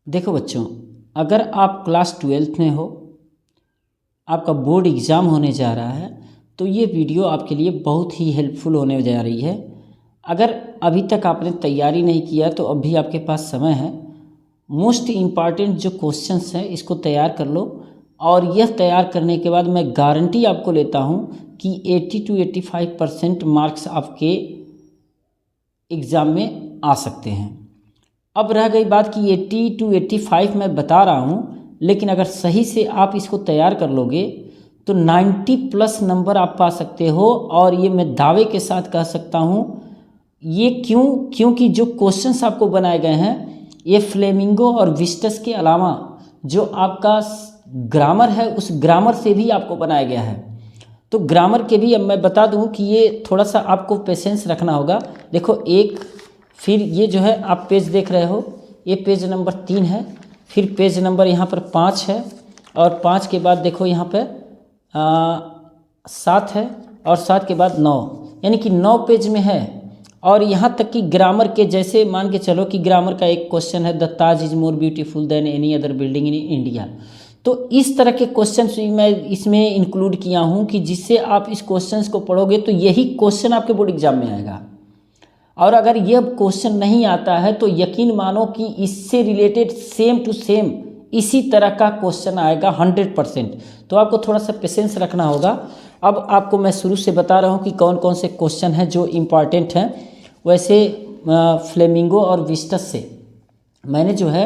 देखो बच्चों, अगर आप क्लास 12th में हो, आपका बोर्ड एग्ज़ाम होने जा रहा है, तो ये वीडियो आपके लिए बहुत ही हेल्पफुल होने जा रही है। अगर अभी तक आपने तैयारी नहीं किया तो अभी आपके पास समय है। मोस्ट इम्पॉर्टेंट जो क्वेश्चंस हैं इसको तैयार कर लो, और यह तैयार करने के बाद मैं गारंटी आपको लेता हूँ कि 80 to 85% मार्क्स आपके एग्ज़ाम में आ सकते हैं। अब रह गई बात कि 80 to 85 मैं बता रहा हूँ, लेकिन अगर सही से आप इसको तैयार कर लोगे तो 90+ नंबर आप पा सकते हो। और ये मैं दावे के साथ कह सकता हूँ, ये क्योंकि जो क्वेश्चंस आपको बनाए गए हैं ये फ्लेमिंगो और विस्टस के अलावा जो आपका ग्रामर है उस ग्रामर से भी आपको बनाया गया है। तो ग्रामर के भी अब मैं बता दूं कि ये थोड़ा सा आपको पेशेंस रखना होगा। देखो, एक फिर ये जो है आप पेज देख रहे हो, ये पेज नंबर 3 है, फिर पेज नंबर यहाँ पर 5 है, और 5 के बाद देखो यहाँ पे 7 है, और 7 के बाद 9, यानी कि 9 पेज में है। और यहाँ तक कि ग्रामर के, जैसे मान के चलो कि ग्रामर का एक क्वेश्चन है, the Taj is more beautiful then any other building in India. तो इस तरह के क्वेश्चन मैं इसमें इंक्लूड किया हूँ कि जिससे आप इस क्वेश्चन को पढ़ोगे तो यही क्वेश्चन आपके बोर्ड एग्जाम में आएगा। और अगर यह क्वेश्चन नहीं आता है तो यकीन मानो कि इससे रिलेटेड सेम टू सेम इसी तरह का क्वेश्चन आएगा 100%। तो आपको थोड़ा सा पेशेंस रखना होगा। अब आपको मैं शुरू से बता रहा हूँ कि कौन कौन से क्वेश्चन हैं जो इम्पॉर्टेंट हैं। वैसे फ्लेमिंगो और विस्टस से मैंने जो है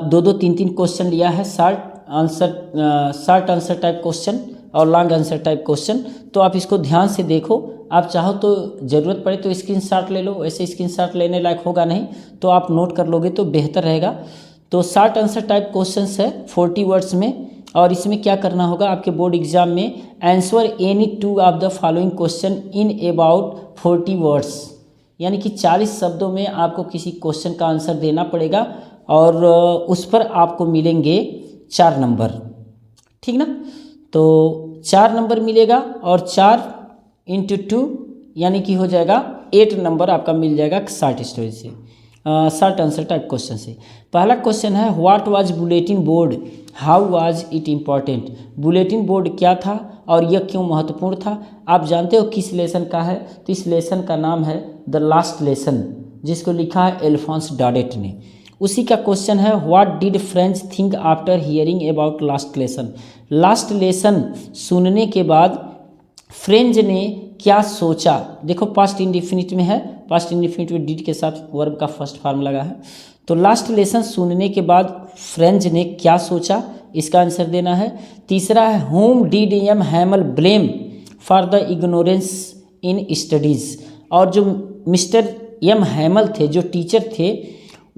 2-2, 3-3 क्वेश्चन लिया है, शॉर्ट आंसर टाइप क्वेश्चन और लॉन्ग आंसर टाइप क्वेश्चन। तो आप इसको ध्यान से देखो। आप चाहो तो ज़रूरत पड़े तो स्क्रीनशॉट ले लो, वैसे स्क्रीनशॉट लेने लायक होगा नहीं, तो आप नोट कर लोगे तो बेहतर रहेगा। तो शॉर्ट आंसर टाइप क्वेश्चंस है 40 वर्ड्स में, और इसमें क्या करना होगा आपके बोर्ड एग्जाम में, answer any 2 of the following question in about 40 words, यानी कि 40 शब्दों में आपको किसी क्वेश्चन का आंसर देना पड़ेगा, और उस पर आपको मिलेंगे 4 नंबर, ठीक ना। तो 4 नंबर मिलेगा, और 4 × 2 यानी कि हो जाएगा 8 नंबर आपका मिल जाएगा शॉर्ट स्टोरी से, शॉर्ट आंसर टाइप क्वेश्चन से। पहला क्वेश्चन है, what was bulletin board, how was it important. Bulletin board क्या था और यह क्यों महत्वपूर्ण था। आप जानते हो किस लेसन का है, तो इस लेसन का नाम है द लास्ट लेसन, जिसको लिखा है एल्फोंस डॉडेट ने। उसी का क्वेश्चन है, what did French think after hearing about last lesson. Last lesson सुनने के बाद फ्रेंच ने क्या सोचा। देखो, पास्ट इंडेफिनिट में है, पास्ट इंडेफिनिट में डिड के साथ वर्ब का फर्स्ट फॉर्म लगा है। तो लास्ट लेसन सुनने के बाद फ्रेंच ने क्या सोचा, इसका आंसर देना है। तीसरा है, whom did M Hamel blame for the ignorance in studies. और जो मिस्टर एम हैमल थे, जो टीचर थे,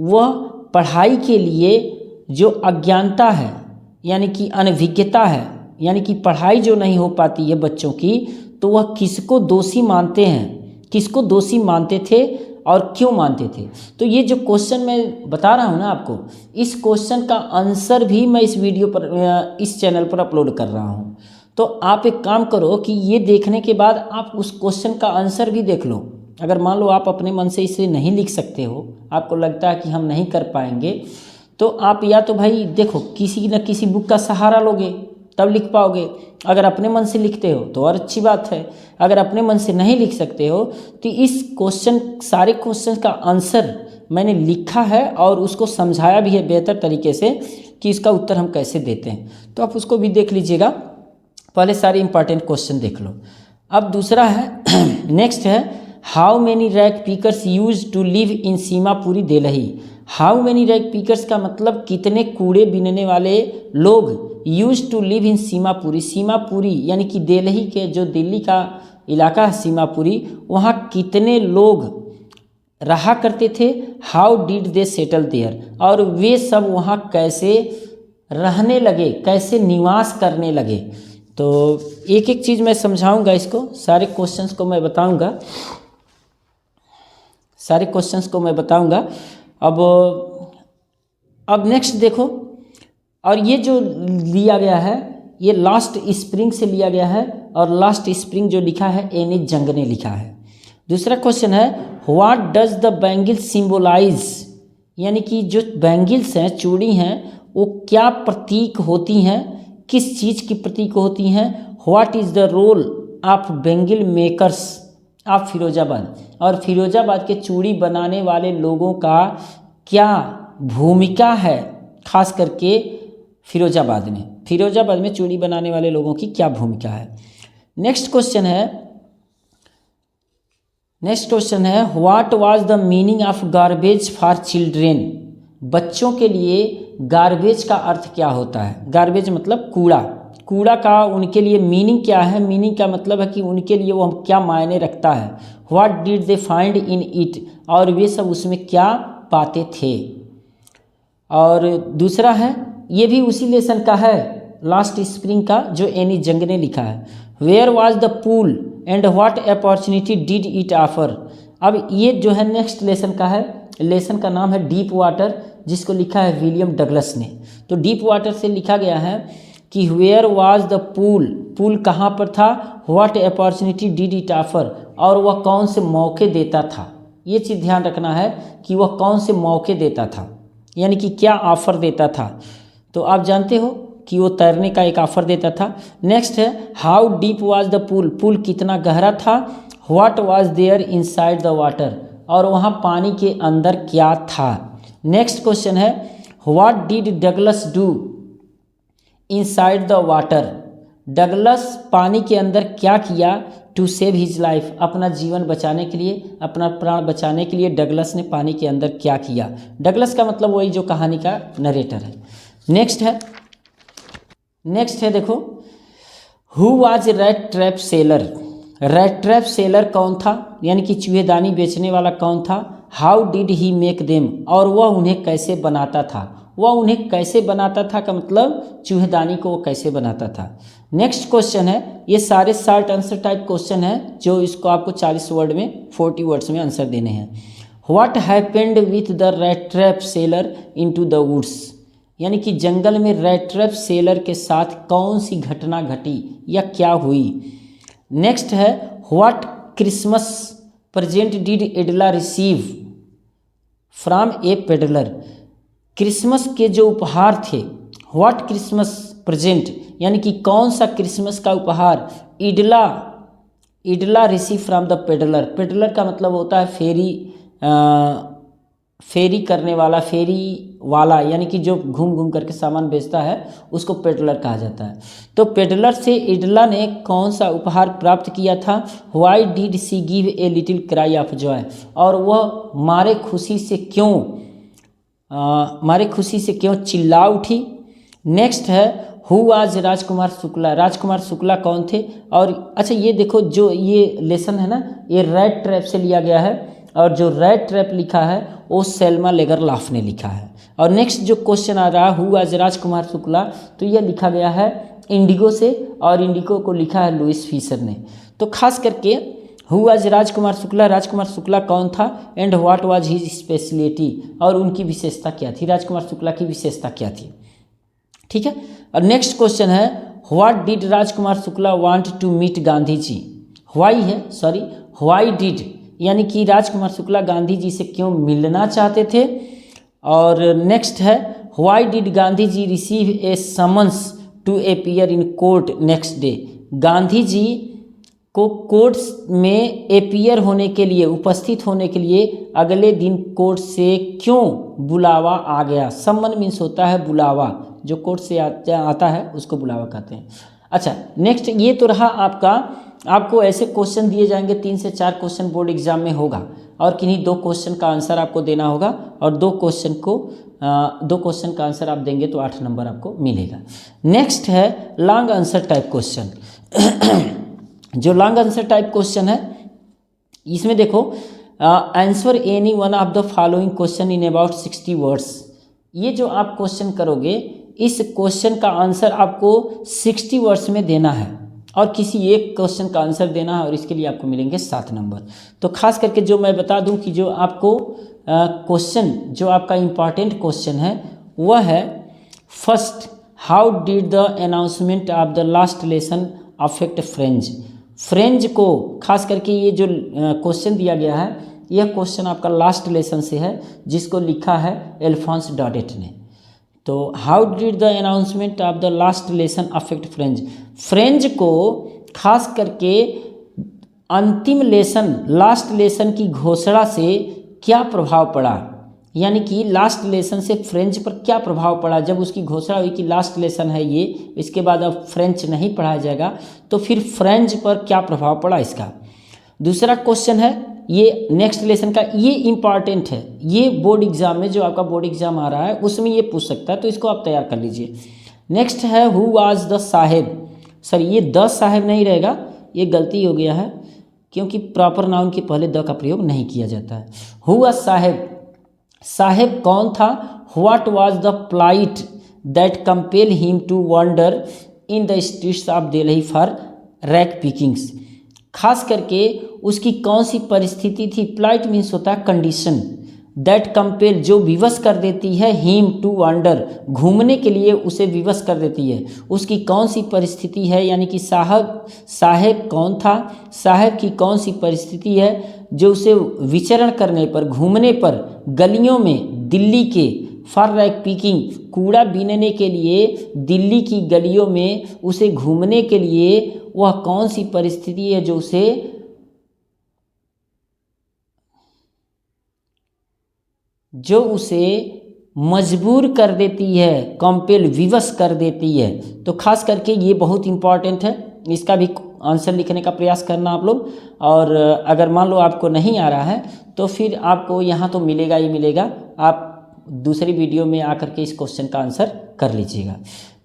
वह पढ़ाई के लिए जो अज्ञानता है यानी कि अनभिज्ञता है, यानी कि पढ़ाई जो नहीं हो पाती है बच्चों की, तो वह किसको दोषी मानते हैं, किसको दोषी मानते थे और क्यों मानते थे। तो ये जो क्वेश्चन मैं बता रहा हूँ ना आपको, इस क्वेश्चन का आंसर भी मैं इस वीडियो पर, इस चैनल पर अपलोड कर रहा हूँ। तो आप एक काम करो कि ये देखने के बाद आप उस क्वेश्चन का आंसर भी देख लो। अगर मान लो आप अपने मन से इसे नहीं लिख सकते हो, आपको लगता है कि हम नहीं कर पाएंगे, तो आप या तो भाई देखो किसी न किसी बुक का सहारा लोगे तब लिख पाओगे। अगर अपने मन से लिखते हो तो और अच्छी बात है। अगर अपने मन से नहीं लिख सकते हो तो इस क्वेश्चन, सारे क्वेश्चन का आंसर मैंने लिखा है और उसको समझाया भी है बेहतर तरीके से कि इसका उत्तर हम कैसे देते हैं। तो आप उसको भी देख लीजिएगा। पहले सारे इंपॉर्टेंट क्वेश्चन देख लो। अब दूसरा है, नेक्स्ट है, how many rag pickers use to live in Seemapuri Delhi. How many rag pickers का मतलब कितने कूड़े बीनने वाले लोग use to live in Seemapuri. Seemapuri यानी कि दिल्ली के, जो दिल्ली का इलाका है सीमापुरी, वहाँ कितने लोग रहा करते थे। How did they settle there, और वे सब वहाँ कैसे रहने लगे, कैसे निवास करने लगे। तो एक एक चीज़ मैं समझाऊंगा, इसको सारे क्वेश्चंस को मैं बताऊंगा, सारे क्वेश्चंस को मैं बताऊंगा। अब नेक्स्ट देखो, और ये जो लिया गया है ये लास्ट स्प्रिंग से लिया गया है, और लास्ट स्प्रिंग जो लिखा है एनी जंग ने लिखा है। दूसरा क्वेश्चन है, what does the bangle symbolize यानी कि जो बैंगल्स हैं, चूड़ी हैं, वो क्या प्रतीक होती हैं, किस चीज़ की प्रतीक होती हैं। What is the role of bangle makers of Firozabad, और फिरोजाबाद के चूड़ी बनाने वाले लोगों का क्या भूमिका है, खास करके फिरोजाबाद में चूड़ी बनाने वाले लोगों की क्या भूमिका है। नेक्स्ट क्वेश्चन है what was the meaning of garbage for children. बच्चों के लिए गार्बेज का अर्थ क्या होता है। गार्बेज मतलब कूड़ा का उनके लिए मीनिंग क्या है। मीनिंग का मतलब है कि उनके लिए वो क्या मायने रखता है। What did they find in it, और वे सब उसमें क्या पाते थे। और दूसरा है, ये भी उसी लेसन का है, लास्ट स्प्रिंग का, जो एनी जंग ने लिखा है। Where was the pool and what opportunity did it offer. अब ये जो है नेक्स्ट लेसन का है, लेसन का नाम है डीप वाटर, जिसको लिखा है विलियम डगलस ने। तो डीप वाटर से लिखा गया है कि वेयर वाज द पूल कहाँ पर था, what opportunity did it offer, और वह कौन से मौके देता था। ये चीज़ ध्यान रखना है कि वह कौन से मौके देता था, यानी कि क्या ऑफ़र देता था। तो आप जानते हो कि वो तैरने का एक ऑफ़र देता था। नेक्स्ट है how deep was the pool कितना गहरा था। What was there inside the water, और वहाँ पानी के अंदर क्या था। नेक्स्ट क्वेश्चन है what did Douglas do inside the water. Douglas पानी के अंदर क्या किया टू सेव हिज लाइफ, अपना जीवन बचाने के लिए, अपना प्राण बचाने के लिए डगलस ने पानी के अंदर क्या किया। डगलस का मतलब वही जो कहानी का नरेटर है। नेक्स्ट है देखो, who was red trap seller. Red trap seller कौन था, यानी कि चूहेदानी बेचने वाला कौन था। How did he make them, और वह उन्हें कैसे बनाता था। वह उन्हें कैसे बनाता था का मतलब चूहेदानी को वो कैसे बनाता था। नेक्स्ट क्वेश्चन है, ये सारे शॉर्ट आंसर टाइप क्वेश्चन है, जो इसको आपको 40 वर्ड में 40 वर्ड्स में आंसर देने हैं। What happened with the rat trap seller into the woods, यानी कि जंगल में रेड ट्रैप सेलर के साथ कौन सी घटना घटी या क्या हुई। नेक्स्ट है what Christmas present did एडला receive from A peddler. Christmas के जो उपहार थे, व्हाट क्रिसमस प्रेजेंट, यानी कि कौन सा क्रिसमस का उपहार Edla receive from the peddler. Peddler का मतलब होता है फेरी करने वाला, फेरी वाला, यानी कि जो घूम घूम करके सामान बेचता है उसको पेडलर कहा जाता है। तो पेडलर से इडला ने कौन सा उपहार प्राप्त किया था। Why did she give a little cry of joy, और वह मारे खुशी से क्यों चिल्ला उठी। नेक्स्ट है हु वाज राजकुमार शुक्ला। राजकुमार शुक्ला कौन थे। और अच्छा ये देखो, जो ये लेसन है ना, ये रेड ट्रैप से लिया गया है, और जो रेड ट्रैप लिखा है वो सेल्मा लेगरलॉफ ने लिखा है। और नेक्स्ट जो क्वेश्चन आ रहा है हु वाज राजकुमार शुक्ला, तो यह लिखा गया है इंडिगो से, और इंडिगो को लिखा है लुइस फिशर ने। तो खास करके हु वाज राजकुमार शुक्ला कौन था, and what was his speciality, और उनकी विशेषता क्या थी, राजकुमार शुक्ला की विशेषता क्या थी। ठीक है। और नेक्स्ट क्वेश्चन है what did Rajkumar Shukla want to meet Gandhi ji. Why did, यानी कि राजकुमार शुक्ला गांधी जी से क्यों मिलना चाहते थे। और नेक्स्ट है why did Gandhi ji receive a summons to appear in court next day. Gandhi ji को कोर्ट में अपीयर होने के लिए, उपस्थित होने के लिए अगले दिन कोर्ट से क्यों बुलावा आ गया। सम्मन मीन्स होता है बुलावा, जो कोर्ट से आता है उसको बुलावा कहते हैं। अच्छा नेक्स्ट, ये तो रहा आपको ऐसे क्वेश्चन दिए जाएंगे, 3 से 4 क्वेश्चन बोर्ड एग्जाम में होगा, और किन्हीं 2 क्वेश्चन का आंसर आपको देना होगा, और 2 क्वेश्चन का आंसर आप देंगे तो 8 नंबर आपको मिलेगा। नेक्स्ट है लॉन्ग आंसर टाइप क्वेश्चन। जो लॉन्ग आंसर टाइप क्वेश्चन है, इसमें देखो answer any one of the following question in about 60 words. ये जो आप क्वेश्चन करोगे, इस क्वेश्चन का आंसर आपको 60 वर्ड्स में देना है, और किसी एक क्वेश्चन का आंसर देना है, और इसके लिए आपको मिलेंगे 7 नंबर। तो खास करके जो मैं बता दूं कि जो आपको क्वेश्चन, जो आपका इम्पॉर्टेंट क्वेश्चन है वह है first, how did the announcement of the last lesson affect French. French को, खास करके ये जो क्वेश्चन दिया गया है, यह क्वेश्चन आपका लास्ट लेसन से है, जिसको लिखा है एल्फोंस डॉडेट ने। तो how did the announcement of the last lesson affect French? French को खास करके अंतिम लेसन, लास्ट लेसन की घोषणा से क्या प्रभाव पड़ा, यानी कि लास्ट लेसन से फ्रेंच पर क्या प्रभाव पड़ा। जब उसकी घोषणा हुई कि लास्ट लेसन है ये, इसके बाद अब फ्रेंच नहीं पढ़ाया जाएगा, तो फिर फ्रेंच पर क्या प्रभाव पड़ा इसका। दूसरा क्वेश्चन है ये नेक्स्ट लेसन का, ये इम्पॉर्टेंट है, ये बोर्ड एग्जाम में, जो आपका बोर्ड एग्जाम आ रहा है उसमें ये पूछ सकता है, तो इसको आप तैयार कर लीजिए। नेक्स्ट है who was the Saheb. Sir ये द साहेब नहीं रहेगा, ये गलती हो गया है, क्योंकि प्रॉपर नाउन के पहले द का प्रयोग नहीं किया जाता है। हु वाज साहेब, साहेब कौन था। What was the plight that compel him to wander in the streets of Delhi for rag pickings. खास करके उसकी कौन सी परिस्थिति थी, प्लाइट मीन्स होता है कंडीशन, दैट कंपेल जो विवश कर देती है, हिम टू वॉन्डर घूमने के लिए उसे विवश कर देती है, उसकी कौन सी परिस्थिति है, यानी कि साहेब कौन था, साहेब की कौन सी परिस्थिति है जो उसे विचरण करने पर, घूमने पर गलियों में दिल्ली के फॉर रैक पिकिंग कूड़ा बीनने के लिए दिल्ली की गलियों में उसे घूमने के लिए वह कौन सी परिस्थिति है जो उसे मजबूर कर देती है, कंपेल विवश कर देती है। तो खास करके ये बहुत इंपॉर्टेंट है, इसका भी आंसर लिखने का प्रयास करना आप लोग। और अगर मान लो आपको नहीं आ रहा है तो फिर आपको यहाँ तो मिलेगा ही मिलेगा, आप दूसरी वीडियो में आकर के इस क्वेश्चन का आंसर कर लीजिएगा।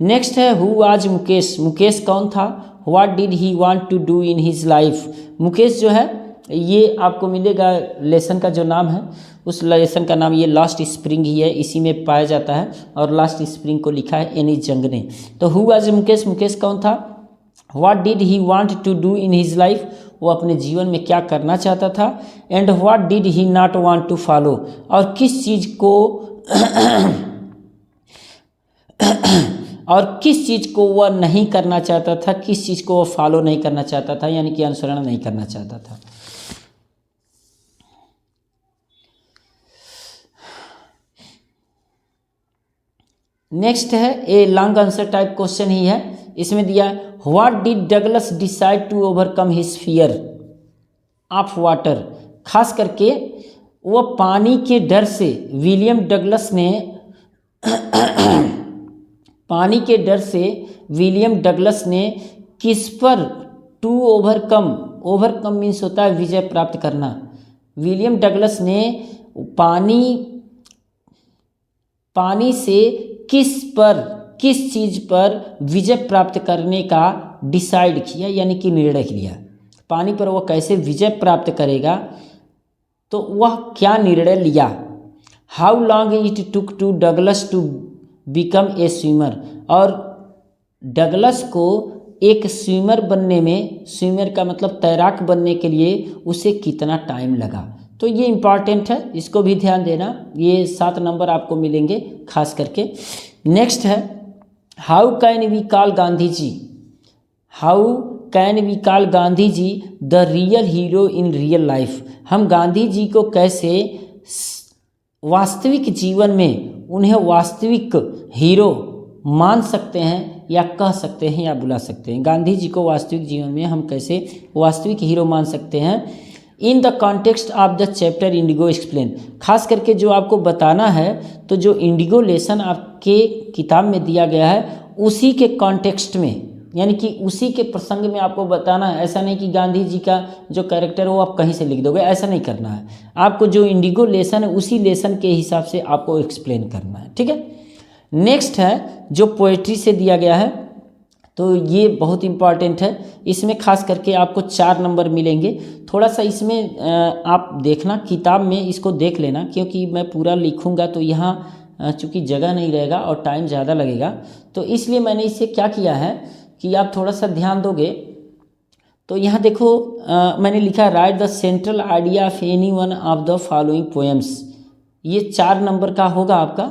नेक्स्ट है हु वाज मुकेश। मुकेश कौन था। What did he want to do in his life. Mukesh जो है ये आपको मिलेगा, लेसन का जो नाम है उस लेसन का नाम ये लास्ट स्प्रिंग ही है, इसी में पाया जाता है, और लास्ट स्प्रिंग को लिखा है एनी जंग ने। तो हु वाज मुकेश, मुकेश कौन था। What did he want to do in his life, वो अपने जीवन में क्या करना चाहता था। And what did he not want to follow, और किस चीज़ को और किस चीज़ को वह नहीं करना चाहता था, किस चीज़ को वह फॉलो नहीं करना चाहता था, यानी कि अनुसरण नहीं करना चाहता था। नेक्स्ट है a long answer type question ही है, इसमें दिया what did Douglas decide to overcome his fear of water. खास करके वह पानी के डर से विलियम डगलस ने पानी के डर से विलियम डगलस ने किस पर टू ओवरकम मीन्स होता है विजय प्राप्त करना। विलियम डगलस ने पानी से किस चीज़ पर विजय प्राप्त करने का डिसाइड किया, यानी कि निर्णय लिया। पानी पर वह कैसे विजय प्राप्त करेगा, तो वह क्या निर्णय लिया। How long it took to Douglas to become a swimmer, और डगलस को एक स्विमर बनने में, स्विमर का मतलब तैराक बनने के लिए उसे कितना टाइम लगा। तो ये इम्पॉर्टेंट है, इसको भी ध्यान देना, ये 7 नंबर आपको मिलेंगे खास करके। नेक्स्ट है how can we call Gandhi ji. How can we call Gandhi ji the real hero in real life. हम गांधी जी को कैसे वास्तविक जीवन में उन्हें वास्तविक हीरो मान सकते हैं, या कह सकते हैं, या बुला सकते हैं। गांधी जी को वास्तविक जीवन में हम कैसे वास्तविक हीरो मान सकते हैं। In the context of the chapter Indigo explain. खास करके जो आपको बताना है, तो जो इंडिगो लेसन आपके किताब में दिया गया है उसी के कॉन्टेक्स्ट में, यानी कि उसी के प्रसंग में आपको बताना है। ऐसा नहीं कि गांधी जी का जो कैरेक्टर है वो आप कहीं से लिख दोगे, ऐसा नहीं करना है। आपको जो इंडिगो लेसन है उसी लेसन के हिसाब से आपको एक्सप्लेन करना है, ठीक है। नेक्स्ट है जो पोएट्री से दिया गया है, तो ये बहुत इम्पॉर्टेंट है। इसमें खास करके आपको 4 नंबर मिलेंगे। थोड़ा सा इसमें आप देखना, किताब में इसको देख लेना, क्योंकि मैं पूरा लिखूंगा तो यहाँ चूँकि जगह नहीं रहेगा और टाइम ज़्यादा लगेगा, तो इसलिए मैंने इसे क्या किया है कि आप थोड़ा सा ध्यान दोगे। तो यहाँ देखो मैंने लिखा right the central idea of any one of the following poems. ये 4 नंबर का होगा आपका,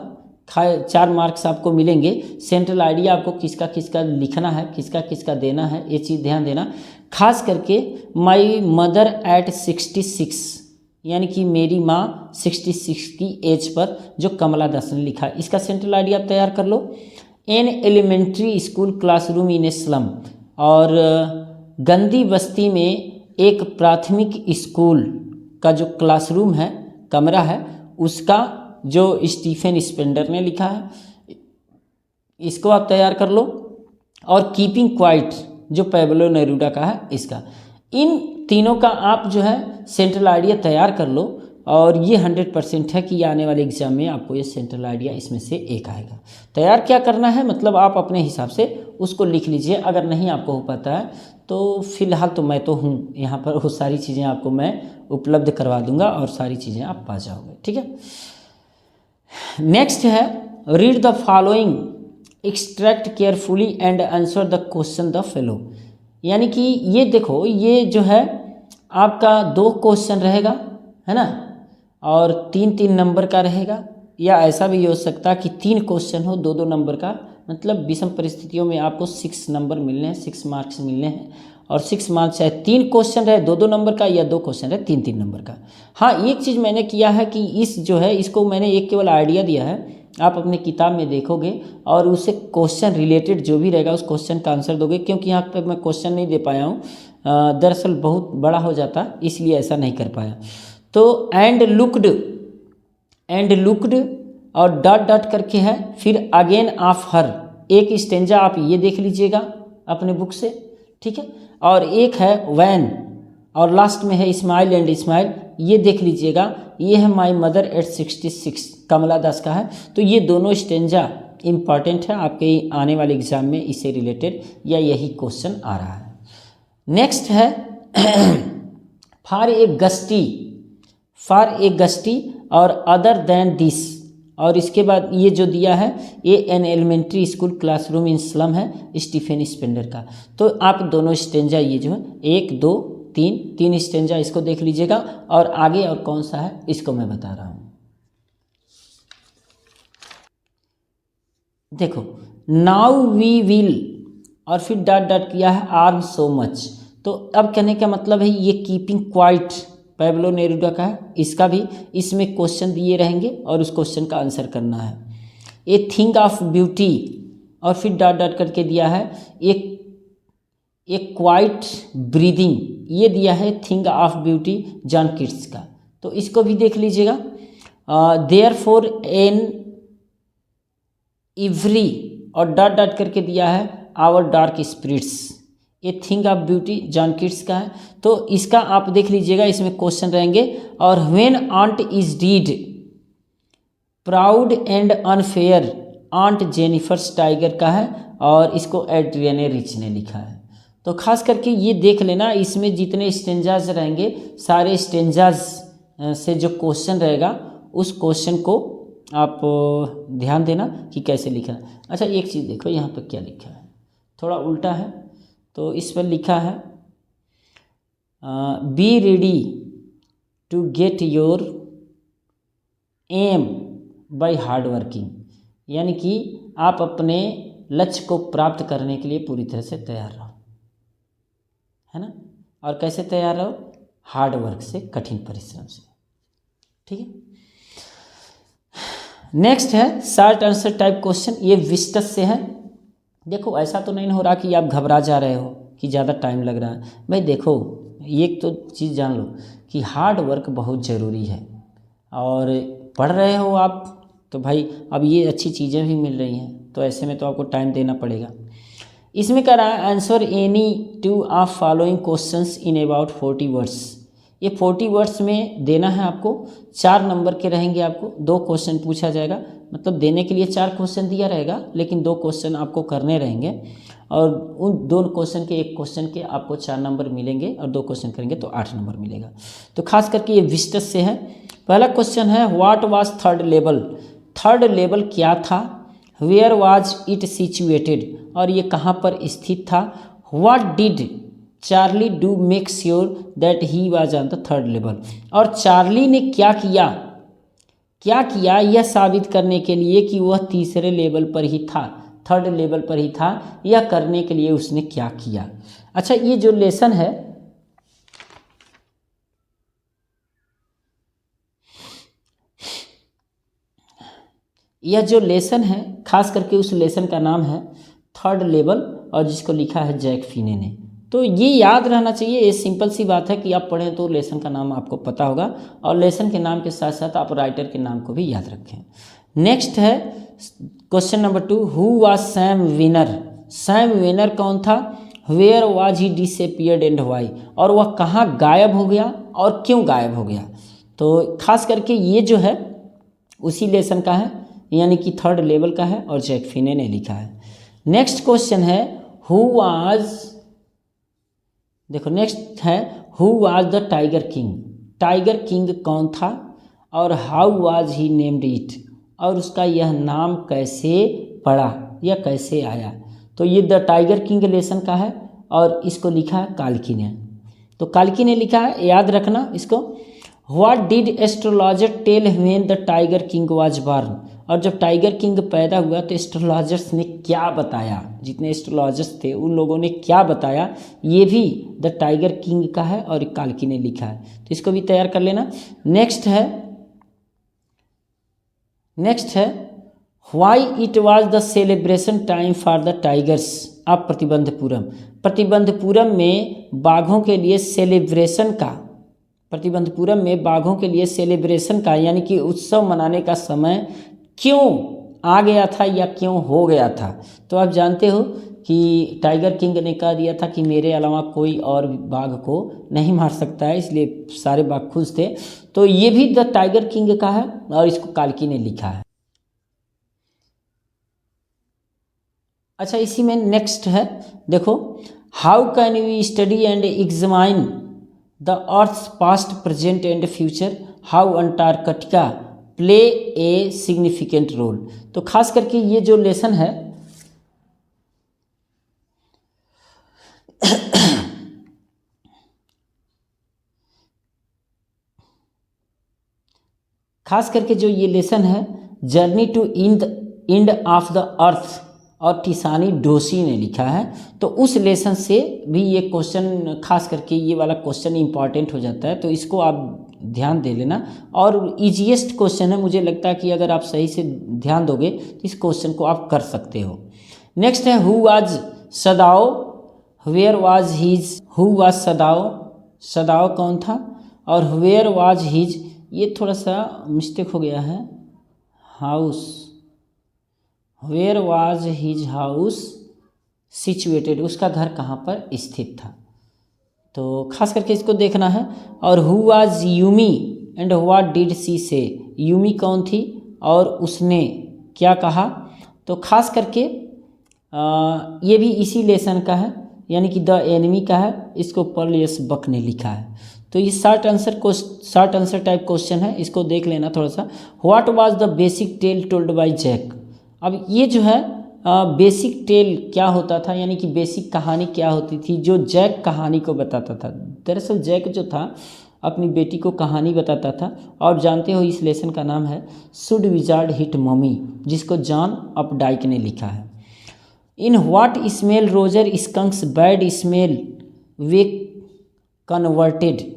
4 मार्क्स आपको मिलेंगे। सेंट्रल आइडिया आपको किसका किसका लिखना है, किसका किसका देना है, ये चीज़ ध्यान देना। खास करके माई मदर एट 66, यानी कि मेरी माँ 66 की एज पर, जो कमला दास ने लिखा। इसका सेंट्रल आइडिया तैयार कर लो। An elementary school classroom in a slum, और गंदी बस्ती में एक प्राथमिक स्कूल का जो क्लासरूम है, कमरा है, उसका जो स्टीफन स्पेंडर ने लिखा है, इसको आप तैयार कर लो। और कीपिंग क्वाइट जो पैब्लो नेरूडा का है, इसका। इन तीनों का आप जो है सेंट्रल आइडिया तैयार कर लो, और ये 100% है कि आने वाले एग्जाम में आपको ये सेंट्रल आइडिया इसमें से एक आएगा। तैयार क्या करना है, मतलब आप अपने हिसाब से उसको लिख लीजिए। अगर नहीं आपको हो पाता है तो फिलहाल तो मैं तो हूँ यहाँ पर, वो सारी चीज़ें आपको मैं उपलब्ध करवा दूंगा और सारी चीज़ें आप पा जाओगे, ठीक है। नेक्स्ट है, read the following extract carefully and answer the question the fellow. यानी कि ये देखो, ये जो है आपका 2 क्वेश्चन रहेगा, है ना, और 3-3 नंबर का रहेगा, या ऐसा भी हो सकता है कि 3 क्वेश्चन हो 2-2 नंबर का। मतलब विषम परिस्थितियों में आपको 6 नंबर मिलने हैं, 6 मार्क्स मिलने हैं, और 6 मार्क्स चाहे 3 क्वेश्चन रहे 2-2 नंबर का, या 2 क्वेश्चन रहे 3-3 नंबर का। हाँ, एक चीज़ मैंने किया है कि इस जो है इसको मैंने एक केवल आइडिया दिया है, आप अपने किताब में देखोगे और उससे क्वेश्चन रिलेटेड जो भी रहेगा उस क्वेश्चन का आंसर दोगे, क्योंकि यहाँ पर मैं क्वेश्चन नहीं दे पाया हूँ, दरअसल बहुत बड़ा हो जाता, इसलिए ऐसा नहीं कर पाया। तो एंड लुक्ड और डॉट डॉट करके है, फिर अगेन ऑफ हर, एक स्टेंजा आप ये देख लीजिएगा अपने बुक से, ठीक है। और एक है वैन, और लास्ट में है स्माइल एंड स्माइल, ये देख लीजिएगा। ये है माई मदर एट 66, कमला दास का है। तो ये दोनों स्टेंजा इम्पॉर्टेंट है आपके आने वाले एग्जाम में, इससे रिलेटेड या यही क्वेश्चन आ रहा है। नेक्स्ट है फॉर ए गस्टी और अदर देन दिस, और इसके बाद ये जो दिया है ये an elementary school classroom in slum है, स्टीफन स्पेंडर का। तो आप दोनों स्टेंजा ये जो है 1 2 3 स्टेंजा इसको देख लीजिएगा, और आगे और कौन सा है इसको मैं बता रहा हूँ। देखो, नाउ वी विल, और फिर डॉट डॉट किया है आर्म सो मच। तो अब कहने का मतलब है ये कीपिंग क्वाइट पैब्लो नेरूडा का है, इसका भी इसमें क्वेश्चन दिए रहेंगे और उस क्वेश्चन का आंसर करना है। ए थिंग ऑफ ब्यूटी, और फिर डॉट डॉट करके दिया है एक क्वाइट ब्रीदिंग, ये दिया है thing of beauty John Keats का। तो इसको भी देख लीजिएगा। देयर फॉर एन इवरी, और डॉट डॉट करके दिया है आवर डार्क स्पिरिट्स, ये thing of beauty John Keats का है। तो इसका आप देख लीजिएगा, इसमें क्वेश्चन रहेंगे। और when aunt is dead proud and unfair, aunt Jennifer tiger का है, और इसको एड्रियने रिच ने लिखा है। तो खास करके ये देख लेना, इसमें जितने स्टेंजाज रहेंगे सारे स्टेंजाज से जो क्वेश्चन रहेगा उस क्वेश्चन को आप ध्यान देना कि कैसे लिखा है। अच्छा, एक चीज़ देखो यहाँ पर क्या लिखा है, थोड़ा उल्टा है। तो इस पर लिखा है be ready to get your aim by hard working, यानी कि आप अपने लक्ष्य को प्राप्त करने के लिए पूरी तरह से तैयार रहो, है ना। और कैसे तैयार रहो, हार्ड वर्क से, कठिन परिश्रम से, ठीक है। नेक्स्ट है शॉर्ट आंसर टाइप क्वेश्चन, ये विस्टस से है। देखो, ऐसा तो नहीं हो रहा कि आप घबरा जा रहे हो कि ज़्यादा टाइम लग रहा है। भाई देखो, एक तो चीज़ जान लो कि हार्ड वर्क बहुत ज़रूरी है, और पढ़ रहे हो आप तो भाई अब ये अच्छी चीज़ें भी मिल रही हैं, तो ऐसे में तो आपको टाइम देना पड़ेगा। इसमें कह रहा है answer any 2 of following questions in about 40 words. ये 40 वर्ड्स में देना है आपको, 4 नंबर के रहेंगे, आपको 2 क्वेश्चन पूछा जाएगा। मतलब देने के लिए 4 क्वेश्चन दिया रहेगा, लेकिन 2 क्वेश्चन आपको करने रहेंगे, और उन 2 क्वेश्चन के एक क्वेश्चन के आपको 4 नंबर मिलेंगे, और 2 क्वेश्चन करेंगे तो 8 नंबर मिलेगा। तो खास करके ये विस्टस से है। पहला क्वेश्चन है what was third level, third level क्या था। वेयर वाज इट सिचुएटेड, और ये कहाँ पर स्थित था। What did Charlie do make sure that he was on the third level, और चार्ली ने क्या किया यह साबित करने के लिए कि वह तीसरे लेवल पर ही था, थर्ड लेवल पर ही था, यह करने के लिए उसने क्या किया। अच्छा, ये जो लेसन है यह जो लेसन है खास करके उस लेसन का नाम है थर्ड लेवल, और जिसको लिखा है जैक फिने ने। तो ये याद रहना चाहिए, ये सिंपल सी बात है कि आप पढ़ें तो लेसन का नाम आपको पता होगा, और लेसन के नाम के साथ साथ आप राइटर के नाम को भी याद रखें। नेक्स्ट है question number 2, who was Sam Winner. Sam Winner कौन था? Where was he disappeared and why, और वह कहाँ गायब हो गया और क्यों गायब हो गया। तो खास करके ये जो है उसी लेसन का है, यानी कि थर्ड लेवल का है, और जैक फिने ने लिखा है। नेक्स्ट क्वेश्चन है हु वाज, देखो नेक्स्ट है who was the tiger king. Tiger king कौन था और how was he named it, और उसका यह नाम कैसे पड़ा या कैसे आया। तो ये द टाइगर किंग लेसन का है, और इसको लिखा है काल्की ने। तो काल्की ने लिखा है, याद रखना इसको। What did astrologer tell when the tiger king was born, और जब टाइगर किंग पैदा हुआ तो एस्ट्रोलॉजर्स ने क्या बताया, जितने एस्ट्रोलॉजर्स थे उन लोगों ने क्या बताया, ये भी द टाइगर किंग का है और काल्की ने लिखा है। तो इसको भी तैयार कर लेना। नेक्स्ट है why it was the celebration time for the tigers of Pratibandapuram. Pratibandapuram में बाघों के लिए सेलिब्रेशन का, प्रतिबंधपुरम में बाघों के लिए सेलिब्रेशन का यानी कि उत्सव मनाने का समय क्यों आ गया था या क्यों हो गया था। तो आप जानते हो कि टाइगर किंग ने कह दिया था कि मेरे अलावा कोई और बाघ को नहीं मार सकता है, इसलिए सारे बाघ खुश थे। तो ये भी द टाइगर किंग का है और इसको काल्की ने लिखा है। अच्छा, इसी में नेक्स्ट है, देखो how can we study and examine the earth's past present and future, how Antarctica play a significant role. तो खास करके ये जो लेसन है खास करके जो ये लेसन है journey to end of the earth और टिसानी डोसी ने लिखा है। तो उस लेसन से भी ये क्वेश्चन, खास करके ये वाला क्वेश्चन इंपॉर्टेंट हो जाता है, तो इसको आप ध्यान दे लेना। और इजीएस्ट क्वेश्चन है, मुझे लगता है कि अगर आप सही से ध्यान दोगे तो इस क्वेश्चन को आप कर सकते हो। नेक्स्ट है who was Sadao, where was his. Who was Sadao, Sadao कौन था, और वेयर वाज हीज, ये थोड़ा सा मिस्टेक हो गया है, house, where was his house situated, उसका घर कहाँ पर स्थित था। तो खास करके इसको देखना है। और who was Yumi and what did she say, Yumi कौन थी और उसने क्या कहा। तो खास करके ये भी इसी लेसन का है, यानी कि द एनिमी का है, इसको पर्ल एस बक ने लिखा है। तो ये शॉर्ट आंसर टाइप क्वेश्चन है, इसको देख लेना थोड़ा सा। What was the basic tale told by Jack. अब ये जो है बेसिक टेल क्या होता था, यानी कि बेसिक कहानी क्या होती थी जो जैक कहानी को बताता था। दरअसल जैक जो था अपनी बेटी को कहानी बताता था, और जानते हो इस लेसन का नाम है शुड विजार्ड हिट मम्मी, जिसको जॉन अपडाइक ने लिखा है। In what smell Roger Skunk's bad smell was converted.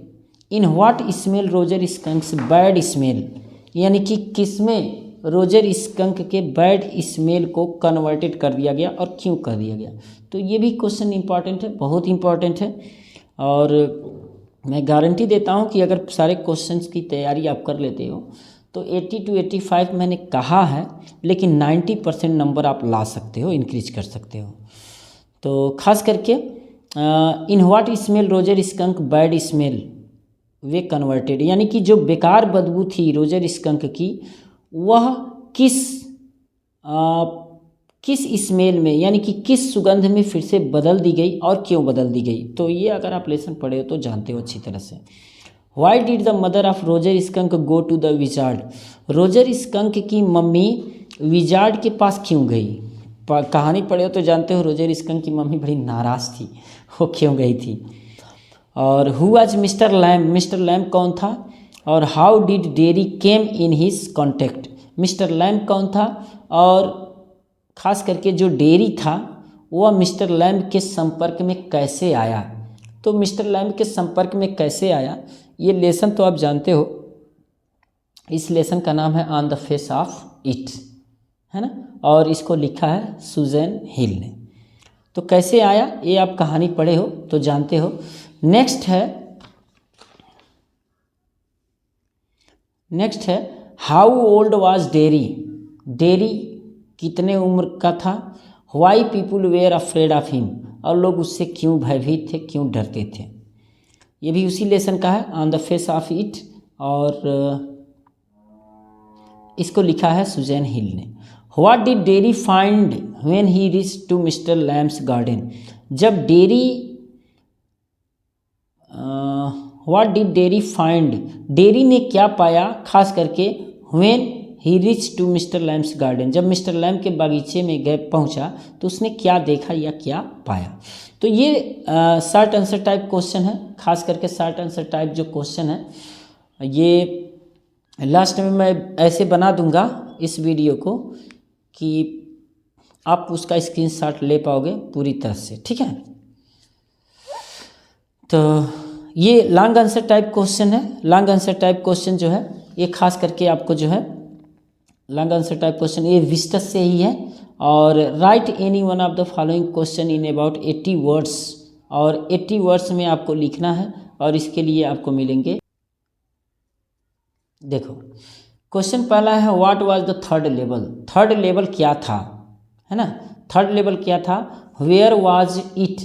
In what smell Roger Skunk's bad smell, यानी कि किसमें रोजर स्कंक के बैड स्मेल को कन्वर्टेड कर दिया गया और क्यों कर दिया गया। तो ये भी क्वेश्चन इंपॉर्टेंट है, बहुत इंपॉर्टेंट है, और मैं गारंटी देता हूँ कि अगर सारे क्वेश्चंस की तैयारी आप कर लेते हो तो 80 to 85 मैंने कहा है, लेकिन 90% नंबर आप ला सकते हो, इंक्रीज कर सकते हो। तो खास करके इन what smell Roger skunk bad smell was converted, यानी कि जो बेकार बदबू थी रोजर स्कंक की, वह किस स्मेल में, यानी कि किस सुगंध में फिर से बदल दी गई और क्यों बदल दी गई। तो ये अगर आप लेसन पढ़े हो तो जानते हो अच्छी तरह से। Why did the mother of Roger Skunk go to the wizard. Roger Skunk की मम्मी विजार्ड के पास क्यों गई। कहानी पढ़े हो तो जानते हो रोजर स्कंक की मम्मी बड़ी नाराज़ थी, वो क्यों गई थी। और who was mister lamb, mister lamb कौन था, और how did dairy came in his contact. Mister lamb कौन था, और ख़ास करके जो डेरी था वह मिस्टर लैम्ब के संपर्क में कैसे आया। तो मिस्टर लैम्ब के संपर्क में कैसे आया, ये लेसन तो आप जानते हो, इस लेसन का नाम है on the face of it. है ना, और इसको लिखा है सुजैन हिल ने। तो कैसे आया ये आप कहानी पढ़े हो तो जानते हो। नेक्स्ट है how old was Derry, Derry कितने उम्र का था। Why people were afraid of him, और लोग उससे क्यों भयभीत थे, क्यों डरते थे। ये भी उसी लेसन का है, on the face of it, और इसको लिखा है सुजैन हिल ने। What did Derry find when he reached to Mr Lamb's garden, जब Derry what did Derry find, Derry ने क्या पाया, खास करके when he reach to Mr Lamb's garden, जब मिस्टर लैम के बागीचे में गए पहुंचा तो उसने क्या देखा या क्या पाया। तो ये शॉर्ट आंसर टाइप क्वेश्चन है, खास करके शॉर्ट आंसर टाइप जो क्वेश्चन है ये लास्ट में मैं ऐसे बना दूंगा इस वीडियो को कि आप उसका स्क्रीनशॉट ले पाओगे पूरी तरह से, ठीक है। तो ये लॉन्ग आंसर टाइप क्वेश्चन है। लॉन्ग आंसर टाइप क्वेश्चन जो है ये खास करके आपको जो है लॉन्ग आंसर टाइप क्वेश्चन ये विस्टस से ही है। और right any one of the following question in about 80 words, और 80 वर्ड्स में आपको लिखना है, और इसके लिए आपको मिलेंगे, देखो क्वेश्चन पहला है what was the third level, third level क्या था, है ना, थर्ड लेवल क्या था। वेयर वाज इट,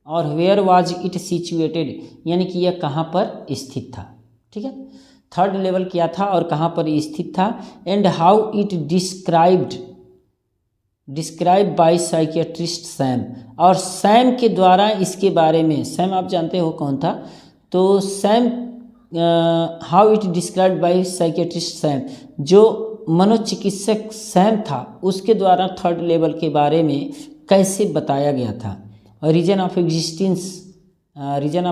और वेयर वाज इट सिचुएटेड, यानी कि यह कहाँ पर स्थित था, ठीक है। थर्ड लेवल क्या था और कहाँ पर स्थित था। And how it describe by psychiatrist Sam, और सैम के द्वारा इसके बारे में, सैम आप जानते हो कौन था, तो Sam how it described bye psychiatrist Sam, जो मनोचिकित्सक सैम था उसके द्वारा थर्ड लेवल के बारे में कैसे बताया गया था। रीजन ऑफ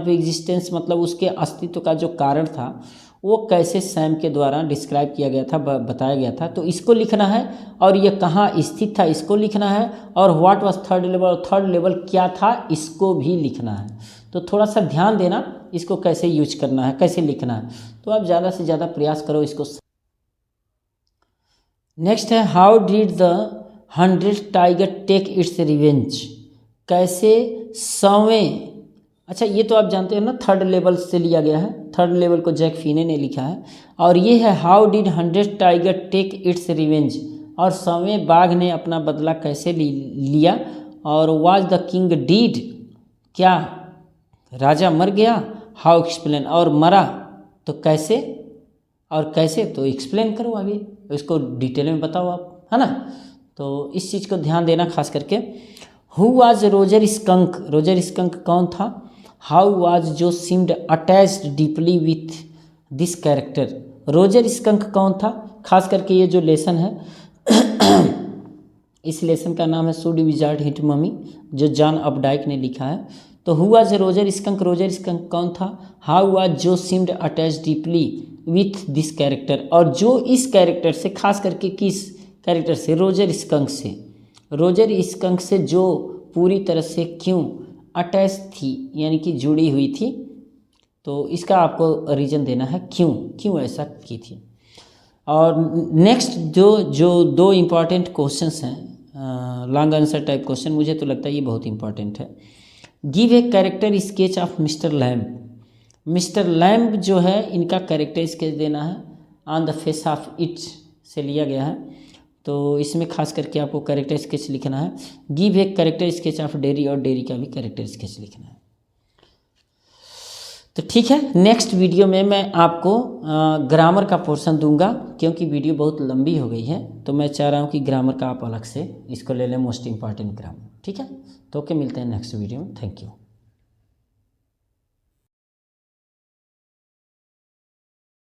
एग्जिस्टेंस मतलब उसके अस्तित्व का जो कारण था वो कैसे सैम के द्वारा डिस्क्राइब किया गया था, बताया गया था। तो इसको लिखना है, और ये कहाँ स्थित था इसको लिखना है, और what was third level, third level क्या था इसको भी लिखना है। तो थोड़ा सा ध्यान देना इसको कैसे यूज करना है, कैसे लिखना है, तो आप ज़्यादा से ज़्यादा प्रयास करो इसको। नेक्स्ट है how did the 100th tiger take its revenge, कैसे 100वें, अच्छा ये तो आप जानते हो ना थर्ड लेवल से लिया गया है, थर्ड लेवल को जैक फीने ने लिखा है। और ये है how did 100th tiger take its revenge, और 100वें बाघ ने अपना बदला कैसे लिया। और वाज द किंग डीड, क्या राजा मर गया। हाउ एक्सप्लेन, और मरा तो कैसे, और कैसे तो एक्सप्लेन करो आगे, इसको डिटेल में बताओ आप, है ना। तो इस चीज़ को ध्यान देना खास करके। Who was Roger skunk, Roger skunk कौन था। हाउ वाज जो seemed attached deeply with this character, Roger skunk कौन था। खास करके ये जो लेसन है इस लेसन का नाम है शुड विजार्ड हिट ममी, जो जॉन अपडाइक ने लिखा है। तो who was Roger skunk, Roger skunk कौन था। हाउ वाज जो seemed attached deeply with this character, और जो इस कैरेक्टर से, खास करके किस कैरेक्टर से, रोजर स्कंक से, रोजर स्कंक से जो पूरी तरह से क्यों अटैच थी, यानी कि जुड़ी हुई थी। तो इसका आपको रीज़न देना है क्यों ऐसा की थी। और नेक्स्ट जो दो इम्पॉर्टेंट क्वेश्चंस हैं लॉन्ग आंसर टाइप क्वेश्चन, मुझे तो लगता है ये बहुत इंपॉर्टेंट है। Give a character sketch of mister lamb, mister lamb जो है इनका कैरेक्टर स्केच देना है, on the face of it से लिया गया है। तो इसमें खास करके आपको कैरेक्टर स्केच लिखना है। Give a character sketch of dairy, और डेरी का भी कैरेक्टर स्केच लिखना है। तो ठीक है, नेक्स्ट वीडियो में मैं आपको ग्रामर का पोर्शन दूंगा, क्योंकि वीडियो बहुत लंबी हो गई है, तो मैं चाह रहा हूँ कि ग्रामर का आप अलग से इसको ले लें, मोस्ट इंपॉर्टेंट ग्रामर, ठीक है। तो ओके, मिलते हैं नेक्स्ट वीडियो में, थैंक यू।